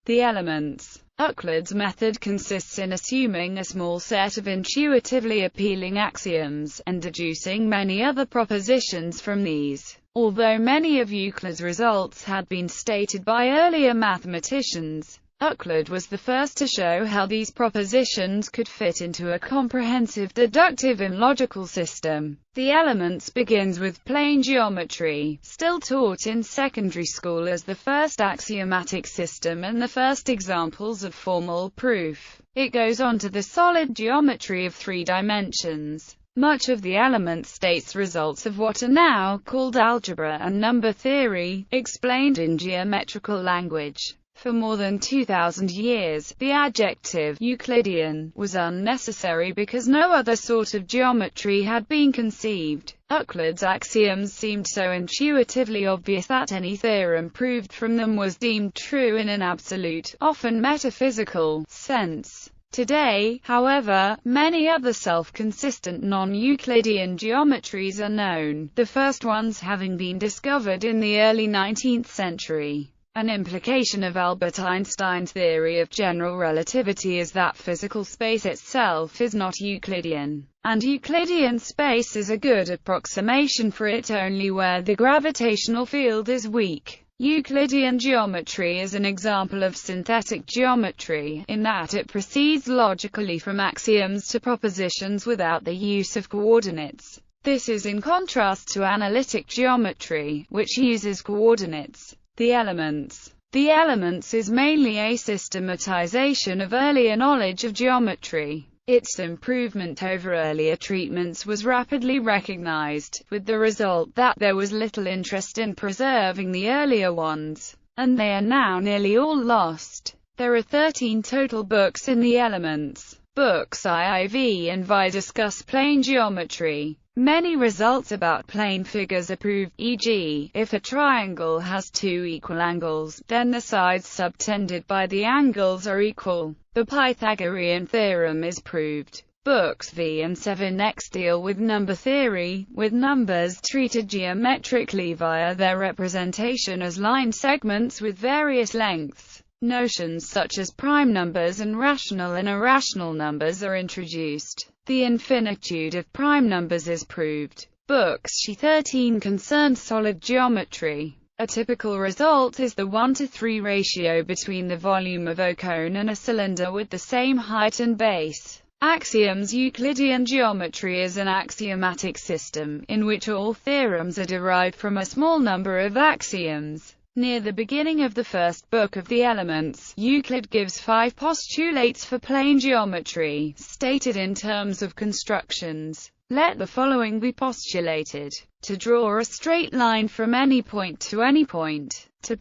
The Elements.Euclid's method consists in assuming a small set of intuitively appealing axioms, and deducing many other propositions from these. Although many of Euclid's results had been stated by earlier mathematicians, Euclid was the first to show how these propositions could fit into a comprehensive deductive and logical system. The Elements begins with plane geometry, still taught in secondary school as the first axiomatic system and the first examples of formal proof. It goes on to the solid geometry of 3 dimensions. Much of the Elements states results of what are now called algebra and number theory, explained in geometrical language. For more than 2,000 years, the adjective Euclidean was unnecessary because no other sort of geometry had been conceived. Euclid's axioms seemed so intuitively obvious that any theorem proved from them was deemed true in an absolute, often metaphysical, sense. Today, however, many other self-consistent non-Euclidean geometries are known, the first ones having been discovered in the early 19th century. An implication of Albert Einstein's theory of general relativity is that physical space itself is not Euclidean, and Euclidean space is a good approximation for it only where the gravitational field is weak. Euclidean geometry is an example of synthetic geometry, in that it proceeds logically from axioms to propositions without the use of coordinates. This is in contrast to analytic geometry, which uses coordinates. The Elements is mainly a systematization of earlier knowledge of geometry. Its improvement over earlier treatments was rapidly recognized, with the result that there was little interest in preserving the earlier ones, and they are now nearly all lost. There are 13 total books in the Elements. Books IV and VI discuss plane geometry. Many results about plane figures are proved, e.g., if a triangle has 2 equal angles, then the sides subtended by the angles are equal. The Pythagorean theorem is proved. Books V and 7x deal with number theory, with numbers treated geometrically via their representation as line segments with various lengths. Notions such as prime numbers and rational and irrational numbers are introduced. The infinitude of prime numbers is proved. Books X13 concerned solid geometry. A typical result is the 1:3 ratio between the volume of a cone and a cylinder with the same height and base. Axioms Euclidean geometry is an axiomatic system, in which all theorems are derived from a small number of axioms. Near the beginning of the first book of the Elements, Euclid gives 5 postulates for plane geometry, stated in terms of constructions. Let the following be postulated. To draw a straight line from any point to any point. To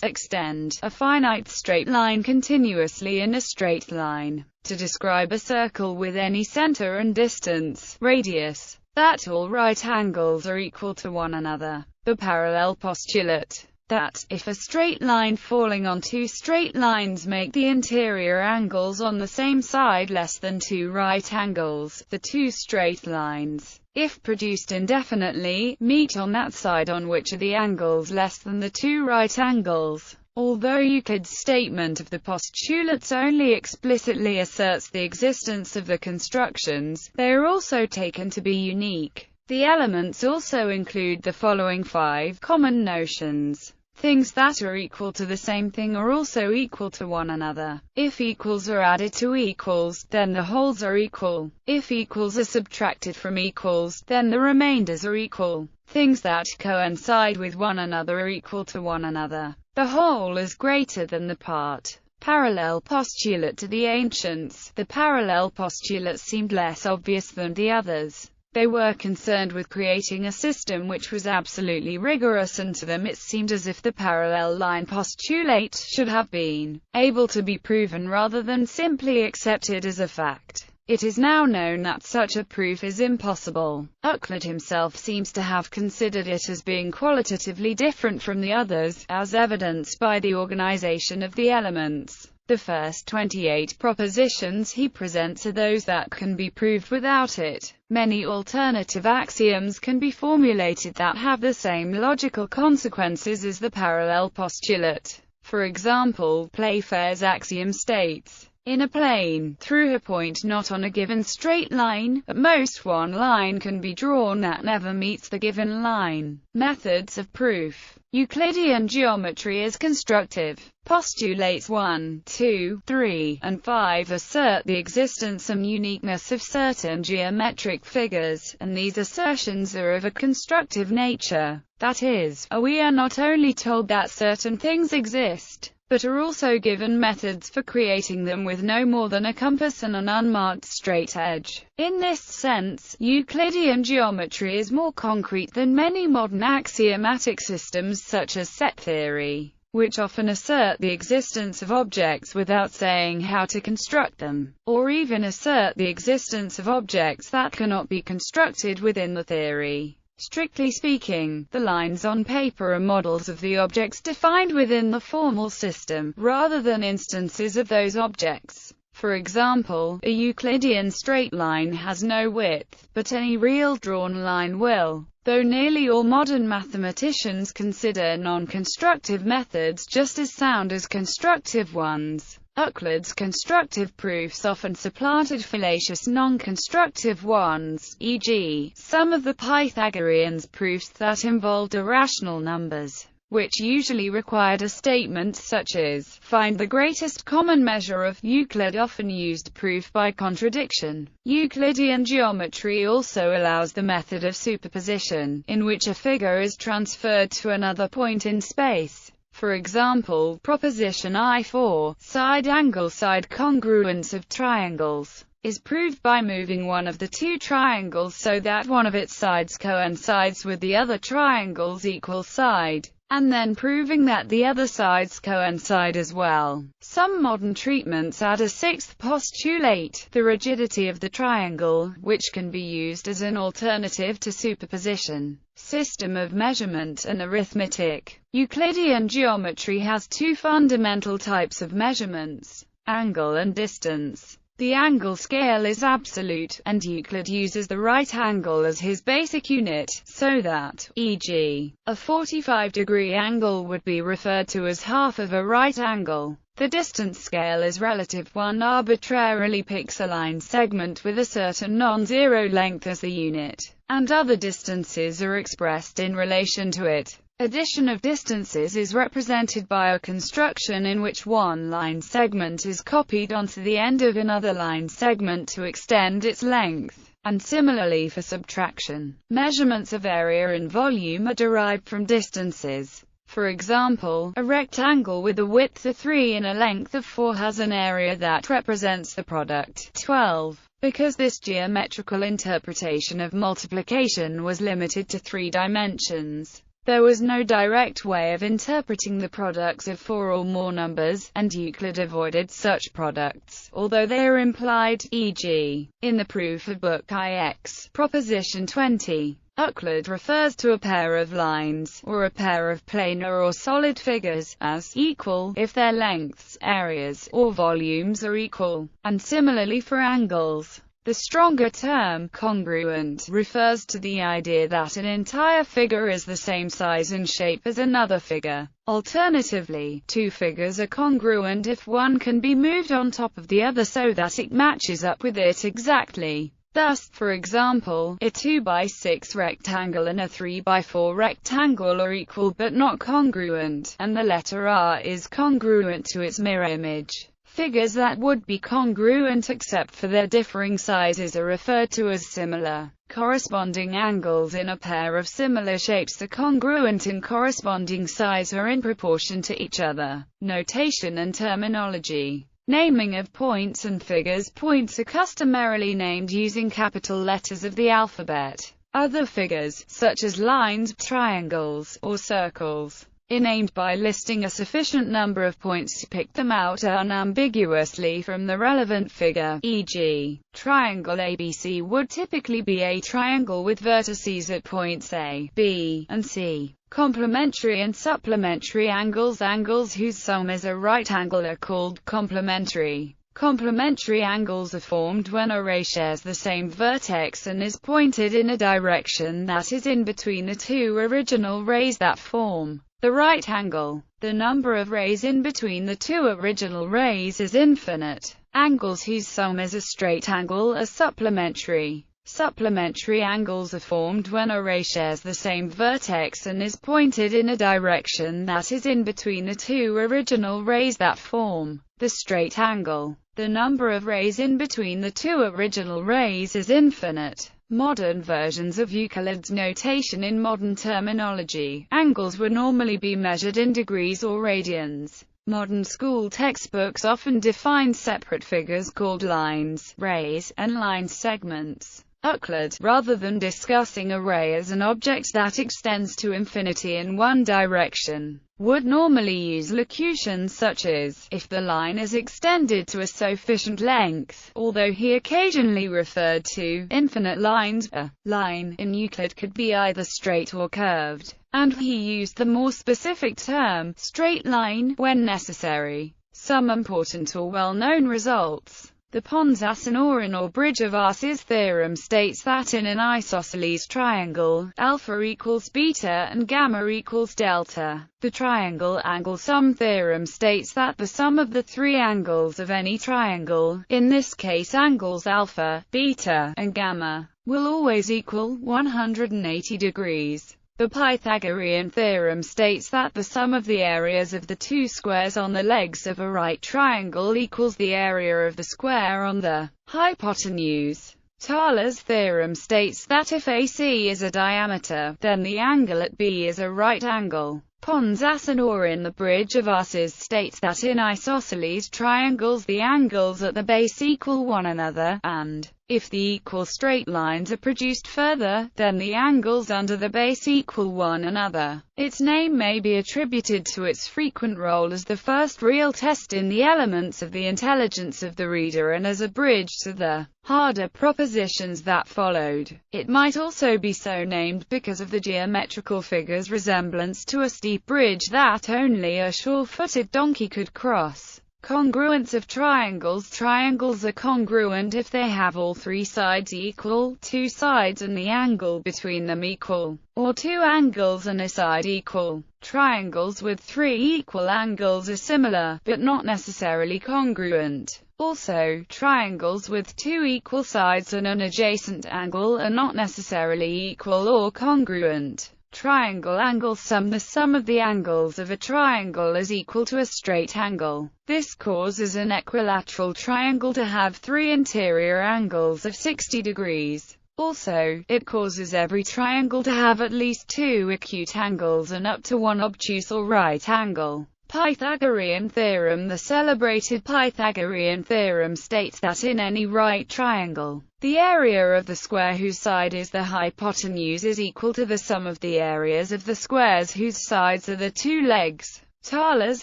extend a finite straight line continuously in a straight line. To describe a circle with any center and distance, radius. That all right angles are equal to one another. The parallel postulate. That, if a straight line falling on 2 straight lines make the interior angles on the same side less than 2 right angles, the 2 straight lines, if produced indefinitely, meet on that side on which are the angles less than the 2 right angles. Although Euclid's statement of the postulates only explicitly asserts the existence of the constructions, they are also taken to be unique. The Elements also include the following 5 common notions. Things that are equal to the same thing are also equal to one another. If equals are added to equals, then the wholes are equal. If equals are subtracted from equals, then the remainders are equal. Things that coincide with one another are equal to one another. The whole is greater than the part. Parallel postulate to the ancients. The parallel postulates seemed less obvious than the others. They were concerned with creating a system which was absolutely rigorous, and to them it seemed as if the parallel line postulate should have been able to be proven rather than simply accepted as a fact. It is now known that such a proof is impossible. Euclid himself seems to have considered it as being qualitatively different from the others, as evidenced by the organization of the Elements. The first 28 propositions he presents are those that can be proved without it. Many alternative axioms can be formulated that have the same logical consequences as the parallel postulate. For example, Playfair's axiom states, in a plane, through a point not on a given straight line, at most one line can be drawn that never meets the given line. Methods of proof. Euclidean geometry is constructive. Postulates 1, 2, 3, and 5 assert the existence and uniqueness of certain geometric figures, and these assertions are of a constructive nature. That is, we are not only told that certain things exist, but are also given methods for creating them with no more than a compass and an unmarked straight edge. In this sense, Euclidean geometry is more concrete than many modern axiomatic systems such as set theory, which often assert the existence of objects without saying how to construct them, or even assert the existence of objects that cannot be constructed within the theory. Strictly speaking, the lines on paper are models of the objects defined within the formal system, rather than instances of those objects. For example, a Euclidean straight line has no width, but any real drawn line will, though nearly all modern mathematicians consider non-constructive methods just as sound as constructive ones. Euclid's constructive proofs often supplanted fallacious non-constructive ones, e.g., some of the Pythagoreans' proofs that involved irrational numbers, which usually required a statement such as, find the greatest common measure of. Euclid often used proof by contradiction. Euclidean geometry also allows the method of superposition, in which a figure is transferred to another point in space. For example, proposition I4, side-angle-side congruence of triangles, is proved by moving one of the two triangles so that one of its sides coincides with the other triangle's equal side, and then proving that the other sides coincide as well. Some modern treatments add a sixth postulate, the rigidity of the triangle, which can be used as an alternative to superposition, system of measurement, and arithmetic. Euclidean geometry has two fundamental types of measurements: angle and distance. The angle scale is absolute, and Euclid uses the right angle as his basic unit, so that, e.g., a 45-degree angle would be referred to as half of a right angle. The distance scale is relative. One arbitrarily picks a line segment with a certain non-zero length as the unit, and other distances are expressed in relation to it. Addition of distances is represented by a construction in which one line segment is copied onto the end of another line segment to extend its length, and similarly for subtraction. Measurements of area and volume are derived from distances. For example, a rectangle with a width of 3 and a length of 4 has an area that represents the product 12. Because this geometrical interpretation of multiplication was limited to 3 dimensions, there was no direct way of interpreting the products of 4 or more numbers, and Euclid avoided such products, although they are implied, e.g., in the proof of Book Ix, proposition 20. Euclid refers to a pair of lines, or a pair of planar or solid figures, as equal if their lengths, areas, or volumes are equal, and similarly for angles. The stronger term, congruent, refers to the idea that an entire figure is the same size and shape as another figure. Alternatively, two figures are congruent if one can be moved on top of the other so that it matches up with it exactly. Thus, for example, a 2x6 rectangle and a 3x4 rectangle are equal but not congruent, and the letter R is congruent to its mirror image. Figures that would be congruent except for their differing sizes are referred to as similar. Corresponding angles in a pair of similar shapes are congruent in corresponding size or in proportion to each other. Notation and terminology. Naming of points and figures. Points are customarily named using capital letters of the alphabet. Other figures, such as lines, triangles, or circles, are named by listing a sufficient number of points to pick them out unambiguously from the relevant figure. E.g., triangle ABC would typically be a triangle with vertices at points A, B, and C. Complementary and supplementary angles. Angles whose sum is a right angle are called complementary. Complementary angles are formed when a ray shares the same vertex and is pointed in a direction that is in between the two original rays that form the right angle. The number of rays in between the two original rays is infinite. Angles whose sum is a straight angle are supplementary. Supplementary angles are formed when a ray shares the same vertex and is pointed in a direction that is in between the two original rays that form the straight angle. The number of rays in between the two original rays is infinite. Modern versions of Euclid's notation in modern terminology, angles would normally be measured in degrees or radians. Modern school textbooks often define separate figures called lines, rays, and line segments. Euclid, rather than discussing a ray as an object that extends to infinity in one direction, would normally use locutions such as, if the line is extended to a sufficient length, although he occasionally referred to infinite lines. A line in Euclid could be either straight or curved, and he used the more specific term, straight line, when necessary. Some important or well-known results. The Pons-Asinorin or bridge of Arces theorem states that in an isosceles triangle, alpha equals beta and gamma equals delta. The triangle angle sum theorem states that the sum of the three angles of any triangle, in this case angles alpha, beta, and gamma, will always equal 180 degrees. The Pythagorean theorem states that the sum of the areas of the two squares on the legs of a right triangle equals the area of the square on the hypotenuse. Thaler's theorem states that if AC is a diameter, then the angle at B is a right angle. Pons-Asinorin the bridge of Arces states that in isosceles triangles the angles at the base equal one another, and, if the equal straight lines are produced further, then the angles under the base equal one another. Its name may be attributed to its frequent role as the first real test in the elements of the intelligence of the reader and as a bridge to the harder propositions that followed. It might also be so named because of the geometrical figure's resemblance to a steep bridge that only a sure-footed donkey could cross. Congruence of triangles. Triangles are congruent if they have all three sides equal, two sides and the angle between them equal, or two angles and a side equal. Triangles with three equal angles are similar, but not necessarily congruent. Also, triangles with two equal sides and an adjacent angle are not necessarily equal or congruent. Triangle angle sum. The sum of the angles of a triangle is equal to a straight angle. This causes an equilateral triangle to have three interior angles of 60 degrees. Also, it causes every triangle to have at least two acute angles and up to one obtuse or right angle. Pythagorean theorem. The celebrated Pythagorean theorem states that in any right triangle, the area of the square whose side is the hypotenuse is equal to the sum of the areas of the squares whose sides are the two legs. Thaler's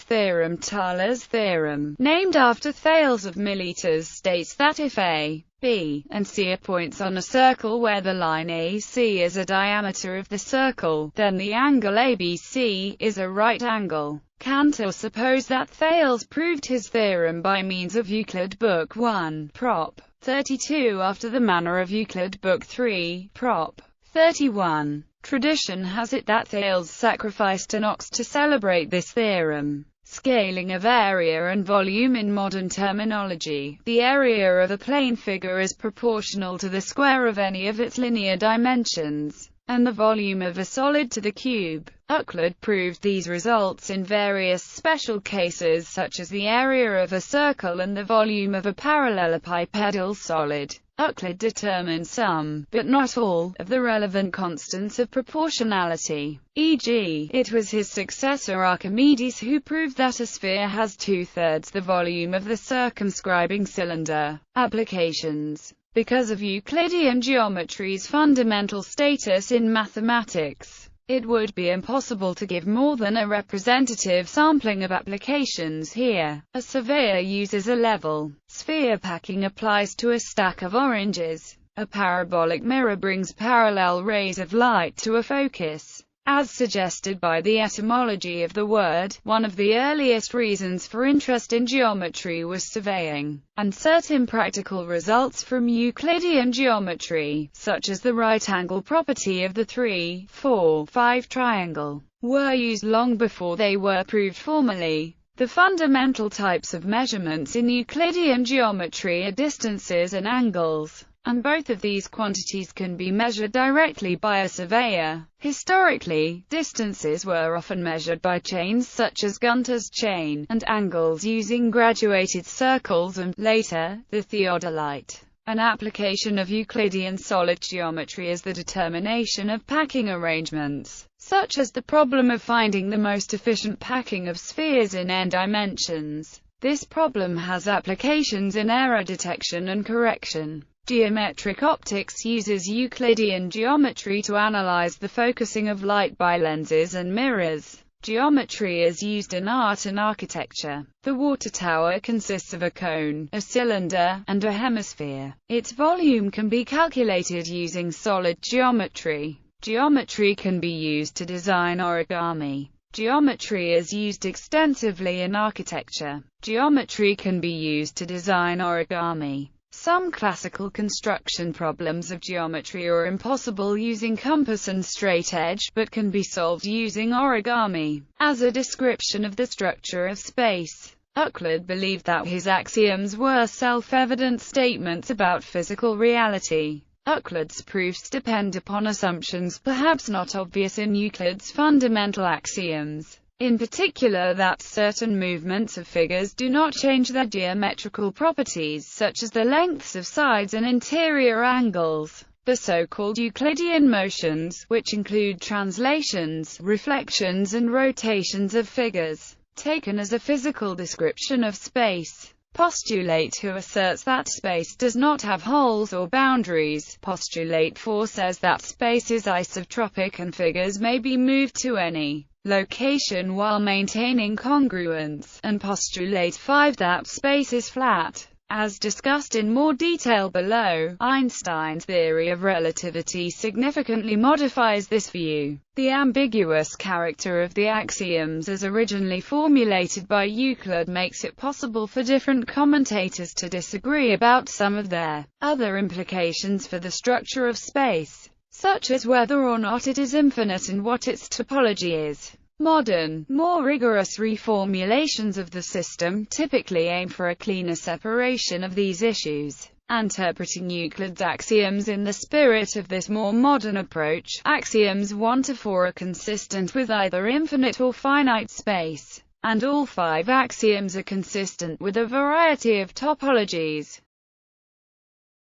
theorem. Thaler's theorem, named after Thales of Miletus, states that if A, B, and C are points on a circle where the line AC is a diameter of the circle, then the angle ABC is a right angle. Cantor supposed that Thales proved his theorem by means of Euclid Book 1, Prop. 32 after the manner of Euclid Book 3, Prop. 31. Tradition has it that Thales sacrificed an ox to celebrate this theorem. Scaling of area and volume. In modern terminology, the area of a plane figure is proportional to the square of any of its linear dimensions, and the volume of a solid to the cube. Euclid proved these results in various special cases such as the area of a circle and the volume of a parallelepipedal solid. Euclid determined some, but not all, of the relevant constants of proportionality. E.g., it was his successor Archimedes who proved that a sphere has 2/3 the volume of the circumscribing cylinder. Applications. Because of Euclidean geometry's fundamental status in mathematics, it would be impossible to give more than a representative sampling of applications here. A surveyor uses a level sphere. Packing applies to a stack of oranges. A parabolic mirror brings parallel rays of light to a focus. As suggested by the etymology of the word, one of the earliest reasons for interest in geometry was surveying, and certain practical results from Euclidean geometry, such as the right-angle property of the 3, 4, 5 triangle, were used long before they were proved formally. The fundamental types of measurements in Euclidean geometry are distances and angles, and both of these quantities can be measured directly by a surveyor. Historically, distances were often measured by chains such as Gunter's chain, and angles using graduated circles and, later, the theodolite. An application of Euclidean solid geometry is the determination of packing arrangements, such as the problem of finding the most efficient packing of spheres in n dimensions. This problem has applications in error detection and correction. Geometric optics uses Euclidean geometry to analyze the focusing of light by lenses and mirrors. Geometry is used in art and architecture. The water tower consists of a cone, a cylinder, and a hemisphere. Its volume can be calculated using solid geometry. Geometry can be used to design origami. Geometry is used extensively in architecture. Geometry can be used to design origami. Some classical construction problems of geometry are impossible using compass and straight edge, but can be solved using origami. As a description of the structure of space, Euclid believed that his axioms were self-evident statements about physical reality. Euclid's proofs depend upon assumptions perhaps not obvious in Euclid's fundamental axioms. In particular that certain movements of figures do not change their geometrical properties such as the lengths of sides and interior angles. The so-called Euclidean motions, which include translations, reflections and rotations of figures, taken as a physical description of space. Postulate who asserts that space does not have holes or boundaries. Postulate 4 says that space is isotropic and figures may be moved to any location while maintaining congruence, and postulate 5 that space is flat. As discussed in more detail below, Einstein's theory of relativity significantly modifies this view. The ambiguous character of the axioms as originally formulated by Euclid makes it possible for different commentators to disagree about some of their other implications for the structure of space, such as whether or not it is infinite and what its topology is. Modern, more rigorous reformulations of the system typically aim for a cleaner separation of these issues. Interpreting Euclid's axioms in the spirit of this more modern approach, axioms 1 to 4 are consistent with either infinite or finite space, and all 5 axioms are consistent with a variety of topologies.